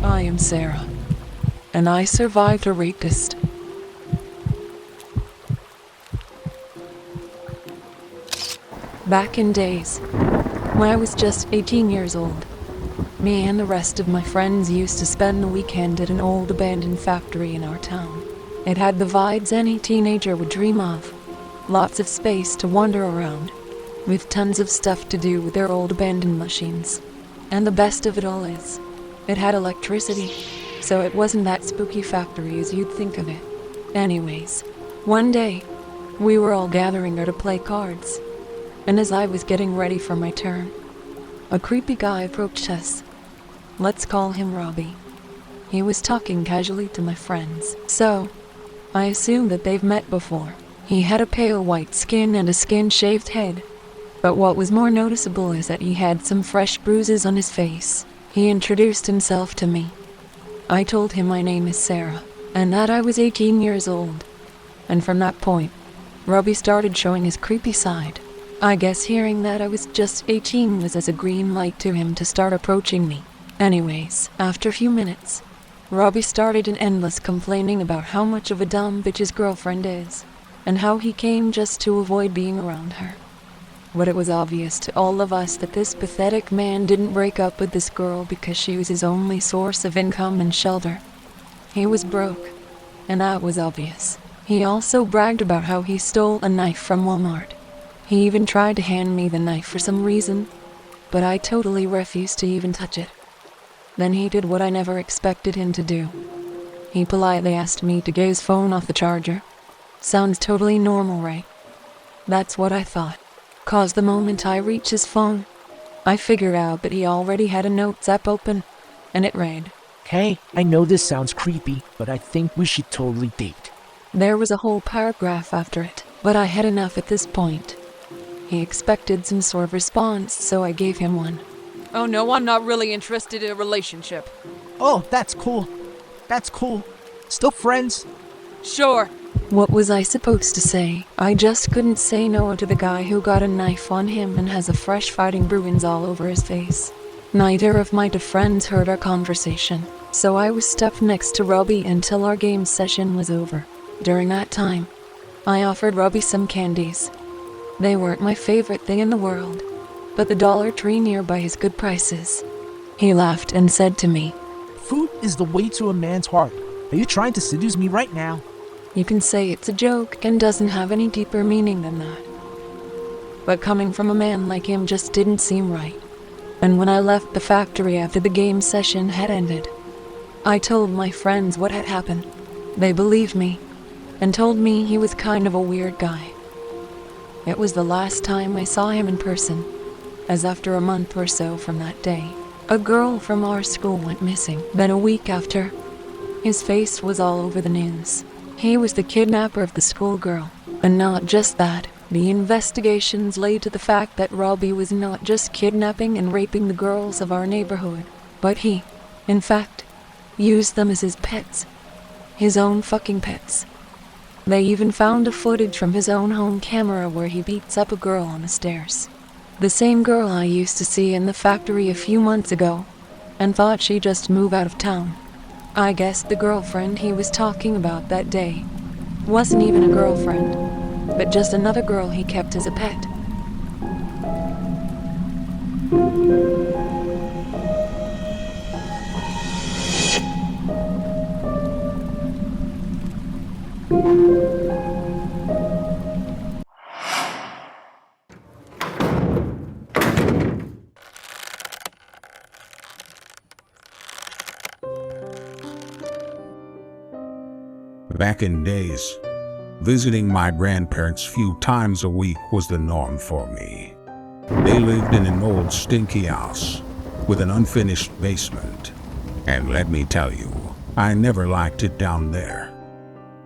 I am Sarah, and I survived a rapist. Back in days, when I was just 18 years old, me and the rest of my friends used to spend the weekend at an old abandoned factory in our town. It had the vibes any teenager would dream of. Lots of space to wander around, with tons of stuff to do with their old abandoned machines. And the best of it all is, it had electricity, so it wasn't that spooky factory as you'd think of it. Anyways, one day, we were all gathering there to play cards, and as I was getting ready for my turn, a creepy guy approached us. Let's call him Robbie. He was talking casually to my friends, so I assumed that they've met before. He had a pale white skin and a skin-shaved head, but what was more noticeable is that he had some fresh bruises on his face. He introduced himself to me. I told him my name is Sarah, and that I was 18 years old. And from that point, Robbie started showing his creepy side. I guess hearing that I was just 18 was as a green light to him to start approaching me. Anyways, after a few minutes, Robbie started an endless complaining about how much of a dumb bitch his girlfriend is, and how he came just to avoid being around her. But it was obvious to all of us that this pathetic man didn't break up with this girl because she was his only source of income and shelter. He was broke, and that was obvious. He also bragged about how he stole a knife from Walmart. He even tried to hand me the knife for some reason, but I totally refused to even touch it. Then he did what I never expected him to do. He politely asked me to get his phone off the charger. Sounds totally normal, right? That's what I thought, 'cause the moment I reached his phone, I figured out that he already had a notes app open, and it read, "Hey, I know this sounds creepy, but I think we should totally date." There was a whole paragraph after it, but I had enough at this point. He expected some sort of response, so I gave him one. Oh no, I'm not really interested in a relationship. "Oh, that's cool. That's cool. Still friends?" Sure. What was I supposed to say? I just couldn't say no to the guy who got a knife on him and has a fresh fighting bruise all over his face. Neither of my two friends heard our conversation, so I was stuck next to Robbie until our game session was over. During that time, I offered Robbie some candies. They weren't my favorite thing in the world, but the Dollar Tree nearby has good prices. He laughed and said to me, "Food is the way to a man's heart. Are you trying to seduce me right now?" You can say it's a joke and doesn't have any deeper meaning than that. But coming from a man like him just didn't seem right. And when I left the factory after the game session had ended, I told my friends what had happened. They believed me and told me he was kind of a weird guy. It was the last time I saw him in person, as after a month or so from that day, a girl from our school went missing. Then a week after, his face was all over the news. He was the kidnapper of the schoolgirl. And not just that, the investigations led to the fact that Robbie was not just kidnapping and raping the girls of our neighborhood, but he, in fact, used them as his pets. His own fucking pets. They even found a footage from his own home camera where he beats up a girl on the stairs. The same girl I used to see in the factory a few months ago, and thought she'd just move out of town. I guess the girlfriend he was talking about that day wasn't even a girlfriend, but just another girl he kept as a pet. Back in days, visiting my grandparents few times a week was the norm for me. They lived in an old stinky house with an unfinished basement. And let me tell you, I never liked it down there.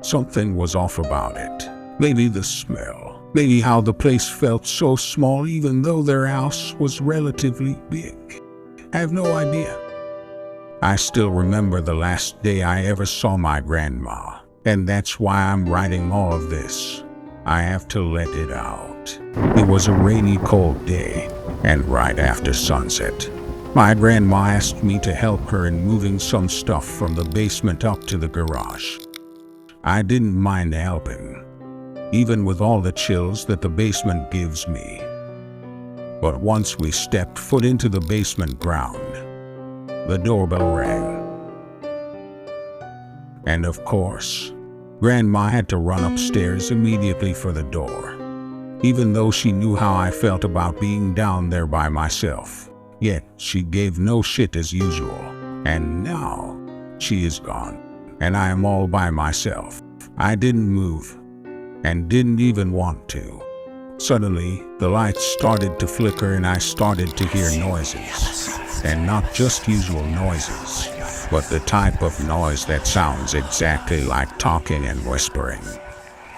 Something was off about it. Maybe the smell. Maybe how the place felt so small even though their house was relatively big. I have no idea. I still remember the last day I ever saw my grandma. And that's why I'm writing all of this. I have to let it out. It was a rainy, cold day, and right after sunset, My grandma asked me to help her in moving some stuff from the basement up to the garage. I didn't mind helping, even with all the chills that the basement gives me. But once we stepped foot into the basement ground, the doorbell rang. And of course, Grandma had to run upstairs immediately for the door, even though she knew how I felt about being down there by myself. Yet she gave no shit as usual. And now she is gone, and I am all by myself. I didn't move, and didn't even want to. Suddenly, the lights started to flicker and I started to hear noises. And not just usual noises, but the type of noise that sounds exactly like talking and whispering.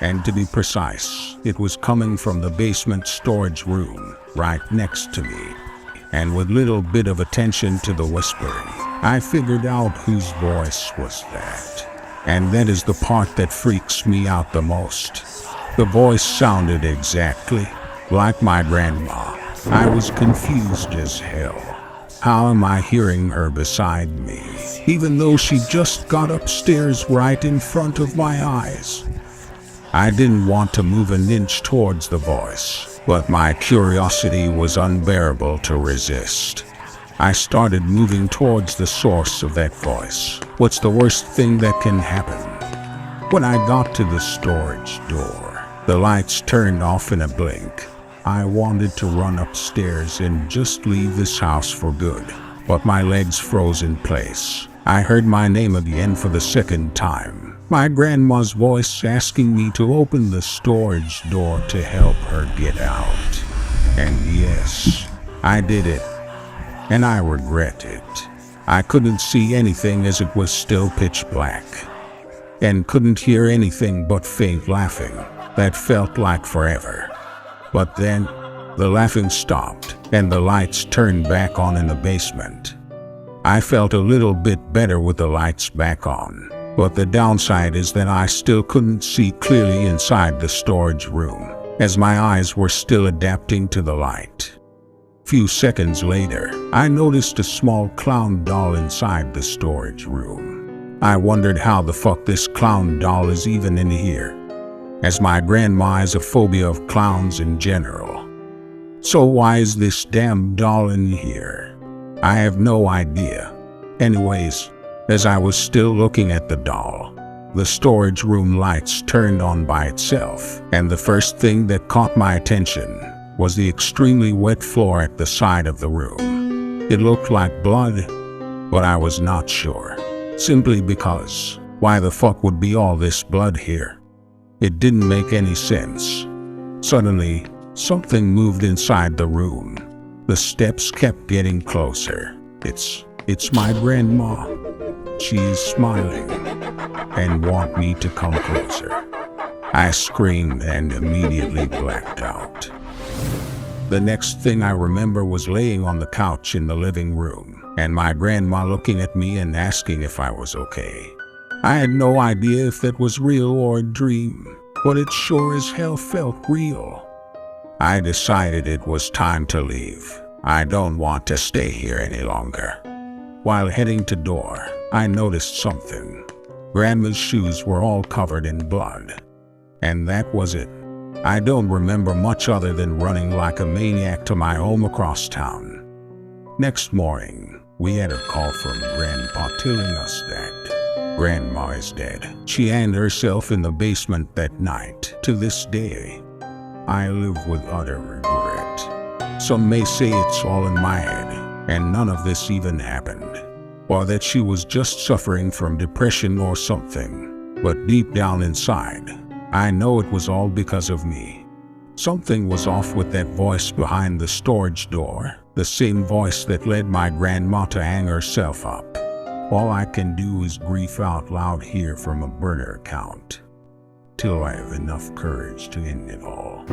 And to be precise, it was coming from the basement storage room right next to me. And with little bit of attention to the whispering, I figured out whose voice was that. And that is the part that freaks me out the most. The voice sounded exactly like my grandma. I was confused as hell. How am I hearing her beside me, even though she just got upstairs right in front of my eyes? I didn't want to move an inch towards the voice, but my curiosity was unbearable to resist. I started moving towards the source of that voice. What's the worst thing that can happen? When I got to the storage door, the lights turned off in a blink. I wanted to run upstairs and just leave this house for good, but my legs froze in place. I heard my name again for the second time. My grandma's voice asking me to open the storage door to help her get out. And yes, I did it. And I regret it. I couldn't see anything as it was still pitch black, and couldn't hear anything but faint laughing that felt like forever. But then, the laughing stopped, and the lights turned back on in the basement. I felt a little bit better with the lights back on, but the downside is that I still couldn't see clearly inside the storage room, as my eyes were still adapting to the light. Few seconds later, I noticed a small clown doll inside the storage room. I wondered how the fuck this clown doll is even in here, as my grandma has a phobia of clowns in general. So why is this damn doll in here? I have no idea. Anyways, as I was still looking at the doll, the storage room lights turned on by itself, and the first thing that caught my attention was the extremely wet floor at the side of the room. It looked like blood, but I was not sure, simply because why the fuck would be all this blood here? It didn't make any sense. Suddenly, something moved inside the room. The steps kept getting closer. It's my grandma. She is smiling and want me to come closer. I screamed and immediately blacked out. The next thing I remember was laying on the couch in the living room, and my grandma looking at me and asking if I was okay. I had no idea if that was real or a dream, but it sure as hell felt real. I decided it was time to leave. I don't want to stay here any longer. While heading to door, I noticed something. Grandma's shoes were all covered in blood. And that was it. I don't remember much other than running like a maniac to my home across town. Next morning, we had a call from Grandpa telling us that Grandma is dead. She hanged herself in the basement that night. To this day, I live with utter regret. Some may say it's all in my head, and none of this even happened, or that she was just suffering from depression or something. But deep down inside, I know it was all because of me. Something was off with that voice behind the storage door, the same voice that led my grandma to hang herself up. All I can do is grieve out loud here from a burner account, till I have enough courage to end it all.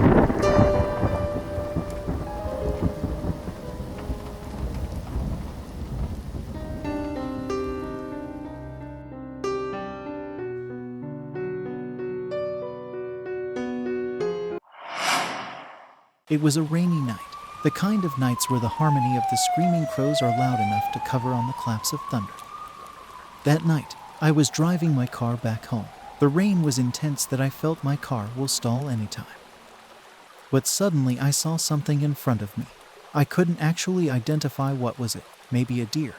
It was a rainy night. The kind of nights where the harmony of the screaming crows are loud enough to cover on the claps of thunder. That night, I was driving my car back home. The rain was intense that I felt my car will stall anytime. But suddenly I saw something in front of me. I couldn't actually identify what was it. Maybe a deer.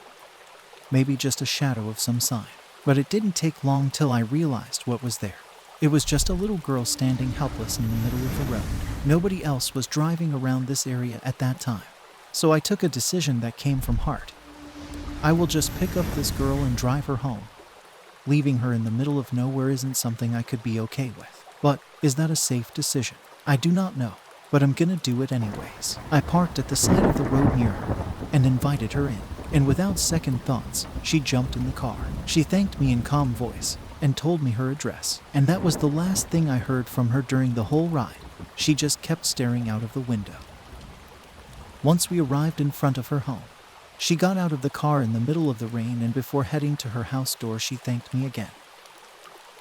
Maybe just a shadow of some sign. But it didn't take long till I realized what was there. It was just a little girl standing helpless in the middle of the road. Nobody else was driving around this area at that time. So I took a decision that came from heart. I will just pick up this girl and drive her home. Leaving her in the middle of nowhere isn't something I could be okay with. But is that a safe decision? I do not know, but I'm gonna do it anyways. I parked at the side of the road near her and invited her in. And without second thoughts, she jumped in the car. She thanked me in calm voice and told me her address. And that was the last thing I heard from her during the whole ride. She just kept staring out of the window. Once we arrived in front of her home, she got out of the car in the middle of the rain, and before heading to her house door, she thanked me again.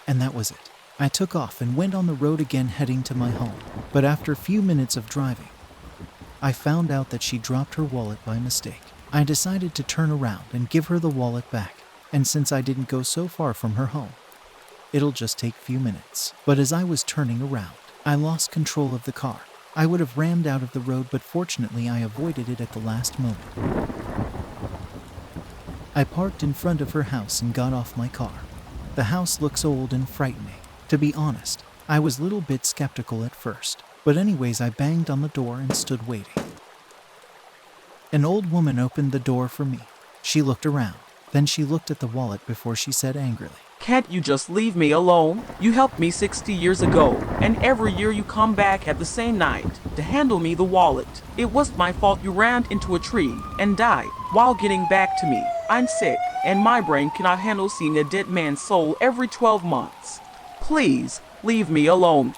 And that was it. I took off and went on the road again, heading to my home. But after a few minutes of driving, I found out that she dropped her wallet by mistake. I decided to turn around and give her the wallet back. And since I didn't go so far from her home, it'll just take a few minutes. But as I was turning around, I lost control of the car. I would have rammed out of the road, but fortunately I avoided it at the last moment. I parked in front of her house and got off my car. The house looks old and frightening. To be honest, I was a little bit skeptical at first. But anyways, I banged on the door and stood waiting. An old woman opened the door for me. She looked around. Then she looked at the wallet before she said angrily, "Can't you just leave me alone? You helped me 60 years ago, and every year you come back at the same night to handle me the wallet. It wasn't my fault you ran into a tree and died while getting back to me. I'm sick, and my brain cannot handle seeing a dead man's soul every 12 months. Please, leave me alone."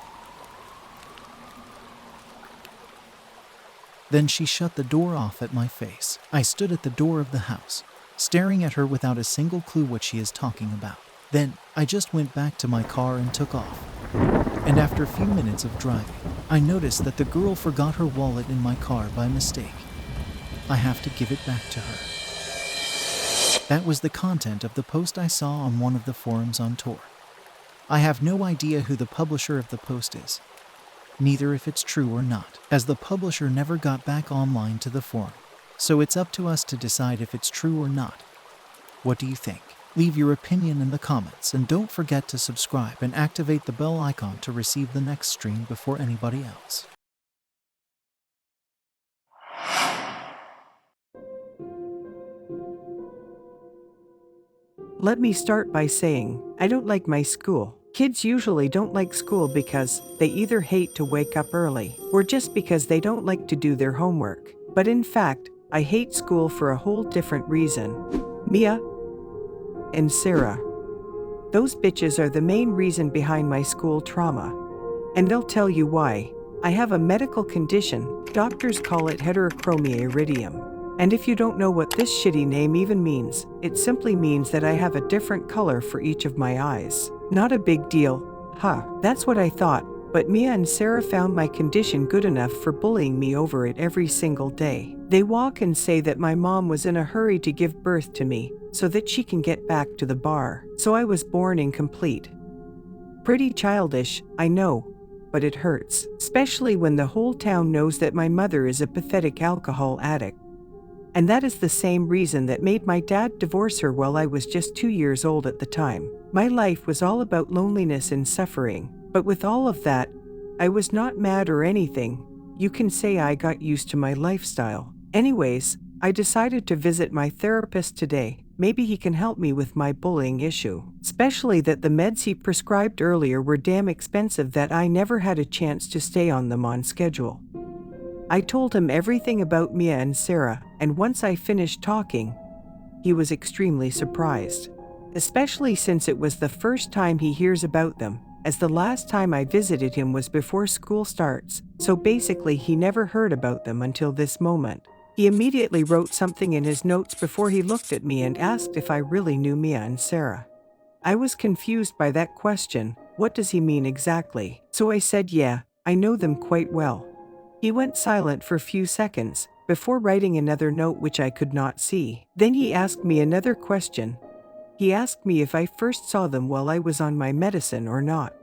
Then she shut the door off at my face. I stood at the door of the house, staring at her without a single clue what she is talking about. Then I just went back to my car and took off. And after a few minutes of driving, I noticed that the girl forgot her wallet in my car by mistake. I have to give it back to her. That was the content of the post I saw on one of the forums on Tor. I have no idea who the publisher of the post is, neither if it's true or not, as the publisher never got back online to the forum. So it's up to us to decide if it's true or not. What do you think? Leave your opinion in the comments, and don't forget to subscribe and activate the bell icon to receive the next stream before anybody else. Let me start by saying, I don't like my school. Kids usually don't like school because they either hate to wake up early or just because they don't like to do their homework. But in fact, I hate school for a whole different reason. Mia and Sarah. Those bitches are the main reason behind my school trauma. And they'll tell you why. I have a medical condition. Doctors call it heterochromia iridium. And if you don't know what this shitty name even means, it simply means that I have a different color for each of my eyes. Not a big deal. That's what I thought. But Mia and Sarah found my condition good enough for bullying me over it every single day. They walk and say that my mom was in a hurry to give birth to me so that she can get back to the bar. So I was born incomplete. Pretty childish, I know, but it hurts, especially when the whole town knows that my mother is a pathetic alcohol addict. And that is the same reason that made my dad divorce her while I was just 2 years old at the time. My life was all about loneliness and suffering. But with all of that, I was not mad or anything. You can say I got used to my lifestyle. Anyways, I decided to visit my therapist today. Maybe he can help me with my bullying issue. Especially that the meds he prescribed earlier were damn expensive that I never had a chance to stay on them on schedule. I told him everything about Mia and Sarah, and once I finished talking, he was extremely surprised. Especially since it was the first time he hears about them, as the last time I visited him was before school starts, so basically he never heard about them until this moment. He immediately wrote something in his notes before he looked at me and asked if I really knew Mia and Sarah. I was confused by that question. What does he mean exactly? So I said, yeah, I know them quite well. He went silent for a few seconds before writing another note which I could not see. Then he asked me another question. He asked me if I first saw them while I was on my medicine or not.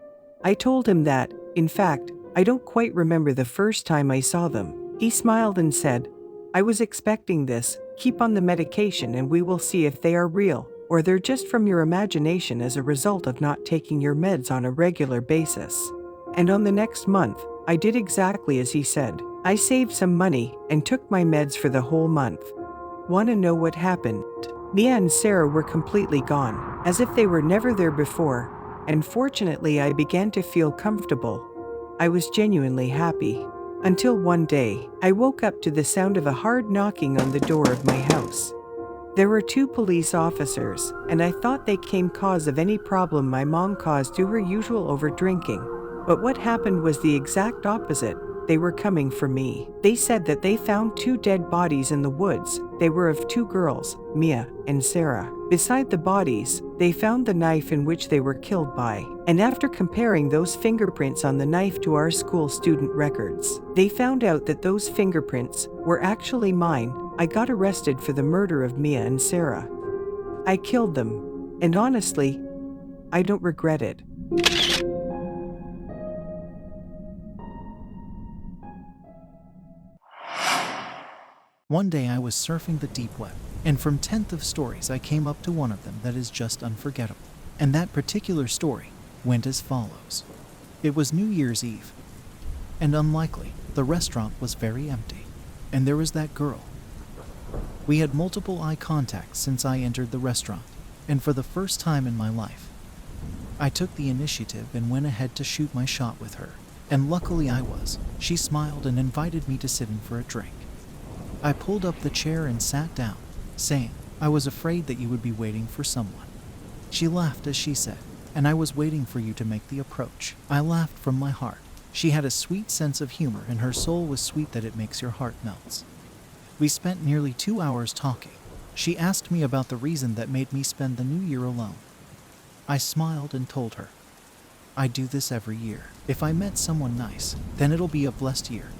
I told him that, in fact, I don't quite remember the first time I saw them. He smiled and said, "I was expecting this. Keep on the medication and we will see if they are real, or they're just from your imagination as a result of not taking your meds on a regular basis." And on the next month, I did exactly as he said. I saved some money and took my meds for the whole month. Want to know what happened? Mia and Sarah were completely gone, as if they were never there before, and fortunately I began to feel comfortable. I was genuinely happy. Until one day, I woke up to the sound of a hard knocking on the door of my house. There were 2 police officers, and I thought they came cause of any problem my mom caused through her usual overdrinking. But what happened was the exact opposite. They were coming for me. They said that they found 2 dead bodies in the woods. They were of 2 girls, Mia and Sarah. Beside the bodies, they found the knife in which they were killed by. And after comparing those fingerprints on the knife to our school student records, they found out that those fingerprints were actually mine. I got arrested for the murder of Mia and Sarah. I killed them. And honestly, I don't regret it. One day I was surfing the deep web, and from 10th of stories I came up to one of them that is just unforgettable. And that particular story went as follows. It was New Year's Eve, and unlikely, the restaurant was very empty, and there was that girl. We had multiple eye contact since I entered the restaurant, and for the first time in my life, I took the initiative and went ahead to shoot my shot with her, and luckily I was. She smiled and invited me to sit in for a drink. I pulled up the chair and sat down, saying, "I was afraid that you would be waiting for someone." She laughed as she said, "And I was waiting for you to make the approach." I laughed from my heart. She had a sweet sense of humor and her soul was sweet that it makes your heart melts. We spent nearly 2 hours talking. She asked me about the reason that made me spend the new year alone. I smiled and told her, "I do this every year. If I met someone nice, then it'll be a blessed year.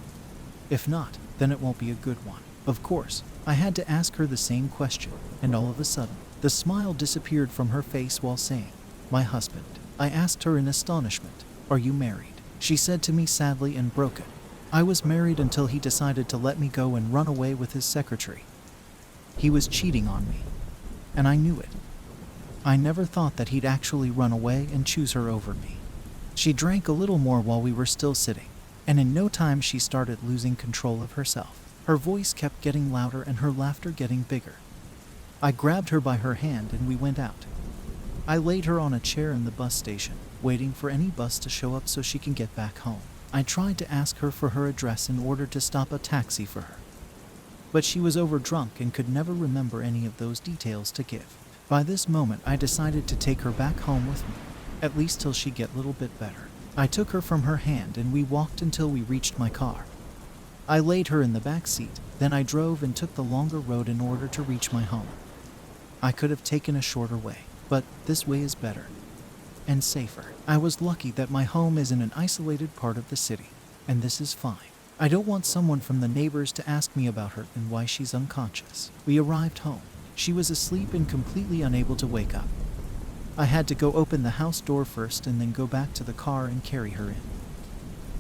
If not, then it won't be a good one." Of course, I had to ask her the same question, and all of a sudden, the smile disappeared from her face while saying, "My husband." I asked her in astonishment, "Are you married?" She said to me sadly and broken, "I was married until he decided to let me go and run away with his secretary. He was cheating on me, and I knew it. I never thought that he'd actually run away and choose her over me." She drank a little more while we were still sitting, and in no time she started losing control of herself. Her voice kept getting louder and her laughter getting bigger. I grabbed her by her hand and we went out. I laid her on a chair in the bus station, waiting for any bus to show up so she can get back home. I tried to ask her for her address in order to stop a taxi for her, but she was overdrunk and could never remember any of those details to give. By this moment, I decided to take her back home with me, at least till she get a little bit better. I took her from her hand and we walked until we reached my car. I laid her in the back seat, then I drove and took the longer road in order to reach my home. I could have taken a shorter way, but this way is better and safer. I was lucky that my home is in an isolated part of the city, and this is fine. I don't want someone from the neighbors to ask me about her and why she's unconscious. We arrived home. She was asleep and completely unable to wake up. I had to go open the house door first and then go back to the car and carry her in.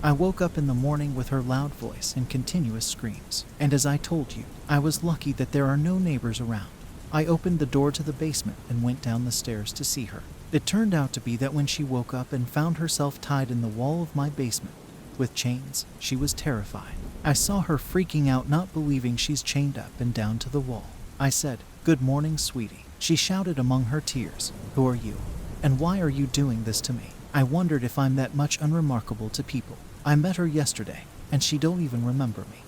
I woke up in the morning with her loud voice and continuous screams, and as I told you, I was lucky that there are no neighbors around. I opened the door to the basement and went down the stairs to see her. It turned out to be that when she woke up and found herself tied in the wall of my basement with chains, she was terrified. I saw her freaking out, not believing she's chained up and down to the wall. I said, "Good morning, sweetie." She shouted among her tears, "Who are you? And why are you doing this to me?" I wondered if I'm that much unremarkable to people. I met her yesterday, and she don't even remember me.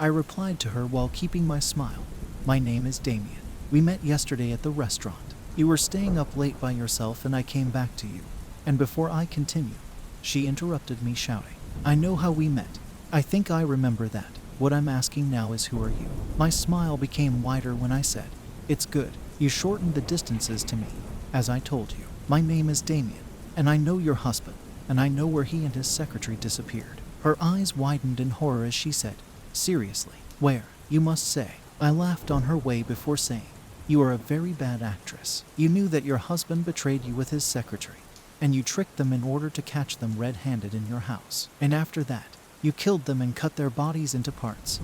I replied to her while keeping my smile. "My name is Damien. We met yesterday at the restaurant. You were staying up late by yourself and I came back to you." And before I continued, she interrupted me shouting, "I know how we met. I think I remember that. What I'm asking now is who are you?" My smile became wider when I said, "It's good. You shortened the distances to me. As I told you, my name is Damien, and I know your husband, and I know where he and his secretary disappeared." Her eyes widened in horror as she said, "Seriously, where? You must say." I laughed on her way before saying, "You are a very bad actress. You knew that your husband betrayed you with his secretary, and you tricked them in order to catch them red-handed in your house. And after that, you killed them and cut their bodies into parts.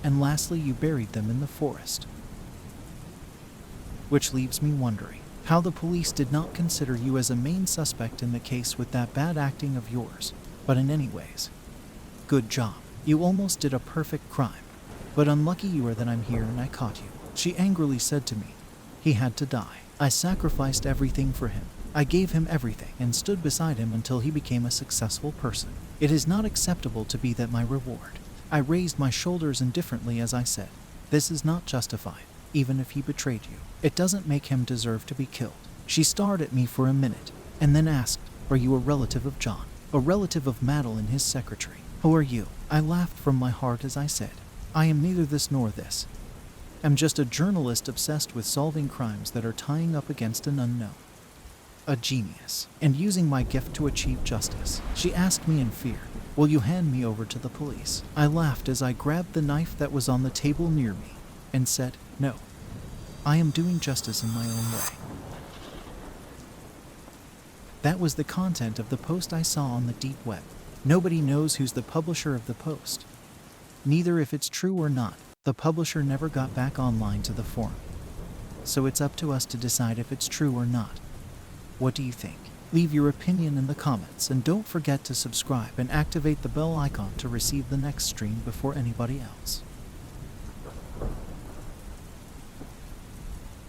And lastly, you buried them in the forest." Which leaves me wondering how the police did not consider you as a main suspect in the case with that bad acting of yours. But in any ways, good job. You almost did a perfect crime. But unlucky you are that I'm here and I caught you. She angrily said to me, "He had to die. I sacrificed everything for him. I gave him everything and stood beside him until he became a successful person. It is not acceptable to be that my reward." I raised my shoulders indifferently as I said, "This is not justified, even if he betrayed you. It doesn't make him deserve to be killed." She stared at me for a minute, and then asked, "Are you a relative of John? A relative of Madeline, his secretary? Who are you?" I laughed from my heart as I said, "I am neither this nor this. I'm just a journalist obsessed with solving crimes that are tying up against an unknown. A genius, and using my gift to achieve justice." She asked me in fear, "Will you hand me over to the police?" I laughed as I grabbed the knife that was on the table near me and said, "No. I am doing justice in my own way." That was the content of the post I saw on the deep web. Nobody knows who's the publisher of the post. Neither if it's true or not. The publisher never got back online to the forum. So it's up to us to decide if it's true or not. What do you think? Leave your opinion in the comments, and don't forget to subscribe and activate the bell icon to receive the next stream before anybody else.